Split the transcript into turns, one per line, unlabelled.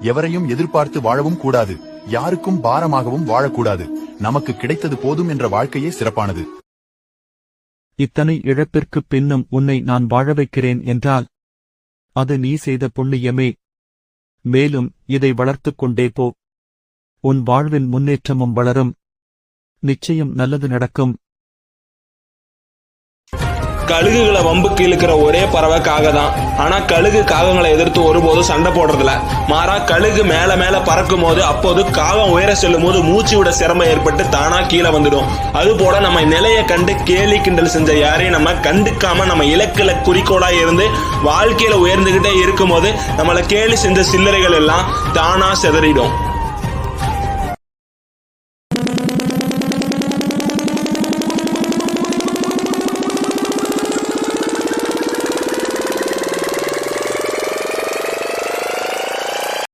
எவரையும் எதிர்பார்த்து வாழவும் கூடாது, யாருக்கும் பாரமாகவும் வாழக்கூடாது. நமக்கு கிடைத்தது போதும் என்ற வாழ்க்கையே சிறப்பானது.
இத்தனை இழப்பிற்குப் பின்னும் உன்னை நான் வாழ வைக்கிறேன் என்றால் அது நீ செய்த புண்ணியமே. மேலும் இதை வளர்த்துக் கொண்டே போ. உன் வாழ்வின் முன்னேற்றமும் வளரும். நிச்சயம் நல்லது நடக்கும்.
கழுகுகளை வம்புக்கு இழுக்கிற ஒரே பறவை காகதான். ஆனா கழுகு காகங்களை எதிர்த்து ஒருபோதும் சண்டை போடுறதில்ல. மாறா கழுகு மேல மேல பறக்கும் போது அப்போது காகம் உயர செல்லும் போது மூச்சு விட சிரமம் ஏற்பட்டு தானா கீழே வந்துடும். அது போல நம்ம நிலைய கண்டு கேலி கிண்டல் செஞ்ச யாரையும் நம்ம கண்டுக்காம நம்ம இலக்குல குறிக்கோளா இருந்து வாழ்க்கையில உயர்ந்துகிட்டே இருக்கும் போது நம்மளை கேலி செஞ்ச சில்லறைகள் எல்லாம் தானா சிதறிடும்.